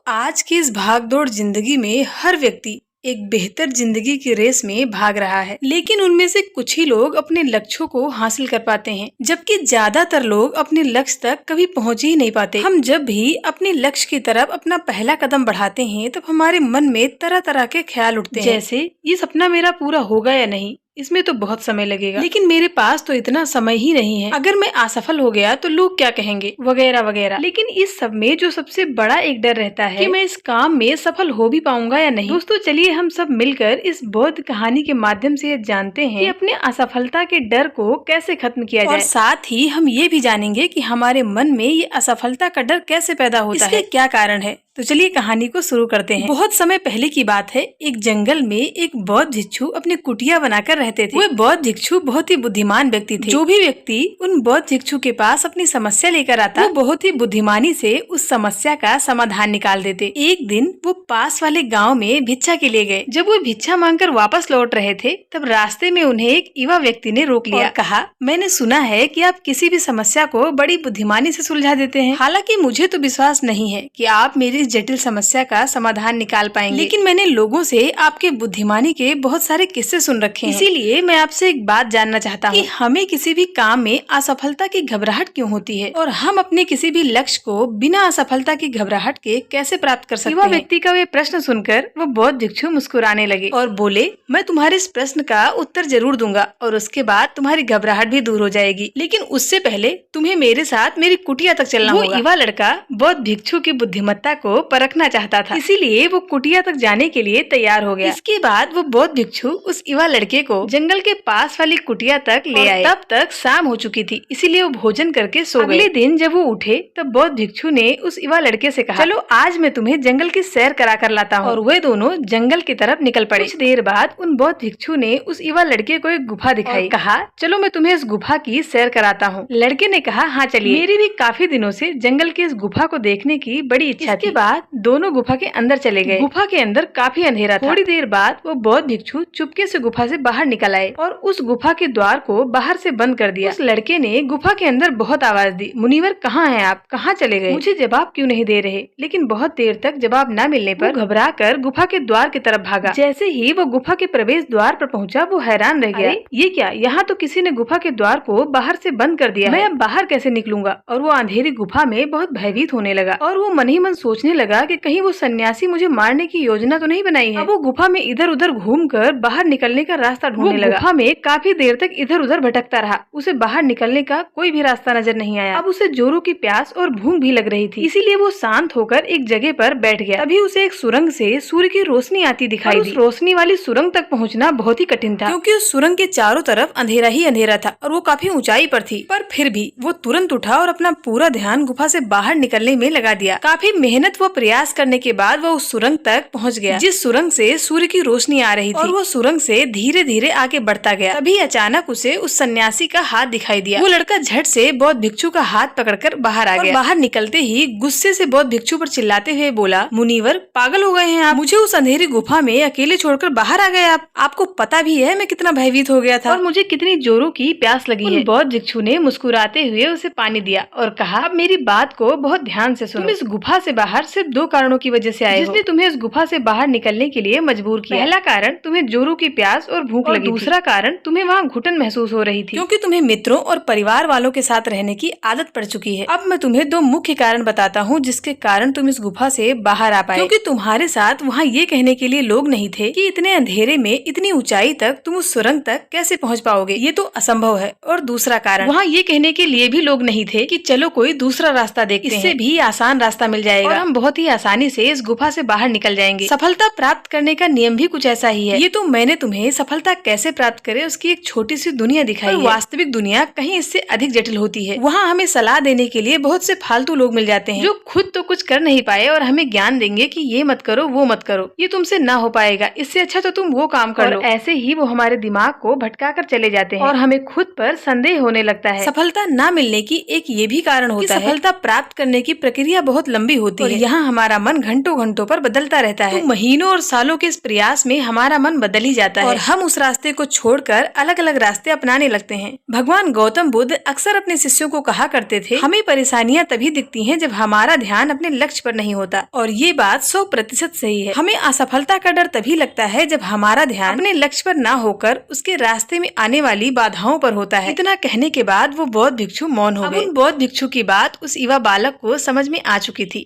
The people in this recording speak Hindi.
आज की इस भागदौड़ जिंदगी में हर व्यक्ति एक बेहतर जिंदगी की रेस में भाग रहा है, लेकिन उनमें से कुछ ही लोग अपने लक्ष्यों को हासिल कर पाते हैं, जबकि ज्यादातर लोग अपने लक्ष्य तक कभी पहुंच ही नहीं पाते। हम जब भी अपने लक्ष्य की तरफ अपना पहला कदम बढ़ाते हैं, तब हमारे मन में तरह तरह के ख्याल उठते हैं, जैसे ये सपना मेरा पूरा होगा या नहीं, इसमें तो बहुत समय लगेगा, लेकिन मेरे पास तो इतना समय ही नहीं है, अगर मैं असफल हो गया तो लोग क्या कहेंगे, वगैरह वगैरह। लेकिन इस सब में जो सबसे बड़ा एक डर रहता है कि मैं इस काम में सफल हो भी पाऊंगा या नहीं। दोस्तों, चलिए हम सब मिलकर इस बौद्ध कहानी के माध्यम से जानते हैं कि अपने असफलता के डर को कैसे खत्म किया जाए, और साथ ही हम ये भी जानेंगे कि हमारे मन में ये असफलता का डर कैसे पैदा होता है, क्या कारण है। तो चलिए कहानी को शुरू करते हैं। बहुत समय पहले की बात है, एक जंगल में एक बौद्ध भिक्षु अपनी कुटिया बनाकर रहते थे। वह बौद्ध भिक्षु बहुत ही बुद्धिमान व्यक्ति थे। जो भी व्यक्ति उन बौद्ध भिक्षु के पास अपनी समस्या लेकर आता, वो बहुत ही बुद्धिमानी से उस समस्या का समाधान निकाल देते। एक दिन वो पास वाले गाँव में भिक्षा के लिए गए। जब वो भिक्षा मांगकर वापस लौट रहे थे, तब रास्ते में उन्हें एक युवा व्यक्ति ने रोक लिया और कहा, मैंने सुना है कि आप किसी भी समस्या को बड़ी बुद्धिमानी से सुलझा देते हैं। हालांकि मुझे तो विश्वास नहीं है कि आप मेरी जटिल समस्या का समाधान निकाल पाएंगे, लेकिन मैंने लोगों से आपके बुद्धिमानी के बहुत सारे किस्से सुन रखे हैं। इसीलिए मैं आपसे एक बात जानना चाहता हूँ कि हमें किसी भी काम में असफलता की घबराहट क्यों होती है, और हम अपने किसी भी लक्ष्य को बिना असफलता की घबराहट के कैसे प्राप्त कर सकते हैं। युवा व्यक्ति का वे प्रश्न सुनकर वो बौद्ध भिक्षु मुस्कुराने लगे और बोले, मैं तुम्हारे इस प्रश्न का उत्तर जरूर दूंगा, और उसके बाद तुम्हारी घबराहट भी दूर हो जाएगी, लेकिन उससे पहले तुम्हें मेरे साथ मेरी कुटिया तक चलना होगा। वो युवा लड़का बौद्ध भिक्षु की बुद्धिमत्ता को परखना चाहता था, इसीलिए वो कुटिया तक जाने के लिए तैयार हो गया। इसके बाद वो बौद्ध भिक्षु उस युवा लड़के को जंगल के पास वाली कुटिया तक ले आए। तब तक शाम हो चुकी थी, इसीलिए वो भोजन करके सो गए। अगले दिन जब वो उठे, तब बौद्ध भिक्षु ने उस युवा लड़के से कहा, चलो आज मैं तुम्हें जंगल की सैर करा कर लाता हूँ। और वे दोनों जंगल की तरफ निकल पड़े। कुछ देर बाद उन बौद्ध भिक्षु ने उस युवा लड़के को एक गुफा दिखाई, कहा, चलो मैं तुम्हें इस गुफा की सैर कराता हूँ। लड़के ने कहा, हाँ चलिए, मेरी भी काफी दिनों से जंगल की इस गुफा को देखने की बड़ी इच्छा थी। इसके बाद दोनों गुफा के अंदर चले गए। गुफा के अंदर काफी अंधेरा था। थोड़ी देर बाद वो बौद्ध भिक्षु चुपके से गुफा से बाहर निकल आए और उस गुफा के द्वार को बाहर से बंद कर दिया। उस लड़के ने गुफा के अंदर बहुत आवाज दी, मुनिवर कहाँ हैं आप, कहाँ चले गए, मुझे जवाब क्यों नहीं दे रहे। लेकिन बहुत देर तक जवाब न मिलने पर घबरा कर गुफा के द्वार की तरफ भागा। जैसे ही वो गुफा के प्रवेश द्वार पर पहुंचा, वो हैरान रह गया, ये क्या, यहाँ तो किसी ने गुफा के द्वार को बाहर से बंद कर दिया, मैं अब बाहर कैसे निकलूंगा। और वो अंधेरी गुफा में बहुत भयभीत होने लगा, और वो मन ही मन सोचने लगा कि कहीं वो सन्यासी मुझे मारने की योजना तो नहीं बनाई है। अब वो गुफा में इधर उधर घूमकर बाहर निकलने का रास्ता ढूंढने लगा। गुफा में काफी देर तक इधर उधर भटकता रहा, उसे बाहर निकलने का कोई भी रास्ता नजर नहीं आया। अब उसे जोरों की प्यास और भूख भी लग रही थी, इसीलिए वो शांत होकर एक जगह पर बैठ गया। तभी उसे एक सुरंग से सूर्य की रोशनी आती दिखाई दी। उस रोशनी वाली सुरंग तक पहुँचना बहुत ही कठिन था, क्योंकि उस सुरंग के चारों तरफ अंधेरा ही अंधेरा था, और वो काफी ऊंचाई पर थी। पर फिर भी वो तुरंत उठा और अपना पूरा ध्यान गुफा से बाहर निकलने में लगा दिया। काफी मेहनत व प्रयास करने के बाद वो उस सुरंग तक पहुंच गया, जिस सुरंग से सूर्य की रोशनी आ रही थी, और वो सुरंग से धीरे धीरे आगे बढ़ता गया। तभी अचानक उसे उस सन्यासी का हाथ दिखाई दिया। वो लड़का झट से बौद्ध भिक्षु का हाथ पकड़कर बाहर आ गया। बाहर निकलते ही गुस्से से बौद्ध भिक्षु पर चिल्लाते हुए बोला, मुनिवर पागल हो गए हैं आप, मुझे उस अंधेरी गुफा में अकेले छोड़कर बाहर आ गए आप। आपको पता भी है मैं कितना भयभीत हो गया था, और मुझे कितनी जोरों की प्यास लगी है। बौद्ध भिक्षु ने मुस्कुराते हुए उसे पानी दिया और कहा, अब मेरी बात को बहुत ध्यान से सुनो। तुम इस गुफा से बाहर सिर्फ दो कारणों की वजह से आए हो, जिसने तुम्हें इस गुफा से बाहर निकलने के लिए मजबूर किया। पहला कारण तुम्हें जोरों की प्यास और भूख लगी, दूसरा कारण तुम्हें वहाँ घुटन महसूस हो रही थी, क्योंकि तुम्हें मित्रों और परिवार वालों के साथ रहने की आदत पड़ चुकी है। अब मैं तुम्हें दो मुख्य कारण बताता हूँ जिसके कारण तुम इस गुफा से बाहर आ पाए, क्योंकि तुम्हारे साथ वहाँ ये कहने के लिए लोग नहीं थे कि इतने अंधेरे में इतनी ऊंचाई तक तुम उस सुरंग तक कैसे पहुँच पाओगे, ये तो असंभव है। और दूसरा कारण, वहाँ ये कहने के लिए भी लोग नहीं थे कि चलो कोई दूसरा रास्ता देखते हैं, इससे भी आसान रास्ता मिल जाएगा और हम बहुत ही आसानी से इस गुफा से बाहर निकल जाएंगे। सफलता प्राप्त करने का नियम भी कुछ ऐसा ही है। ये तो मैंने तुम्हें सफलता कैसे प्राप्त करे उसकी एक छोटी सी दुनिया दिखाई है। वास्तविक दुनिया कहीं इससे अधिक जटिल होती है। वहाँ हमें सलाह देने के लिए बहुत से फालतू लोग मिल जाते हैं, जो खुद तो कुछ कर नहीं पाए और हमें ज्ञान देंगे कि ये मत करो वो मत करो, ये तुमसे ना हो पाएगा, इससे अच्छा तो तुम वो काम कर लो। ऐसे ही वो हमारे दिमाग को भटका कर चले जाते हैं और हमें खुद पर संदेह होने लगता है। सफलता न मिलने की एक ये भी कारण होता है, सफलता प्राप्त करने की प्रक्रिया बहुत लंबी होती है। यहाँ हमारा मन घंटों घंटों पर बदलता रहता है। तो महीनों और सालों के इस प्रयास में हमारा मन बदल ही जाता है और हम उस रास्ते को छोड़कर अलग अलग रास्ते अपनाने लगते हैं। भगवान गौतम बुद्ध अक्सर अपने शिष्यों को कहा करते थे, हमें परेशानियां तभी दिखती हैं जब हमारा ध्यान अपने लक्ष्य पर नहीं होता। और ये बात 100% सही है। हमें असफलता का डर तभी लगता है जब हमारा ध्यान अपने लक्ष्य पर ना होकर उसके रास्ते में आने वाली बाधाओं पर होता है। इतना कहने के बाद वो बौद्ध भिक्षु मौन हो गए। उन बौद्ध भिक्षु की बात उस युवा बालक को समझ में आ चुकी थी।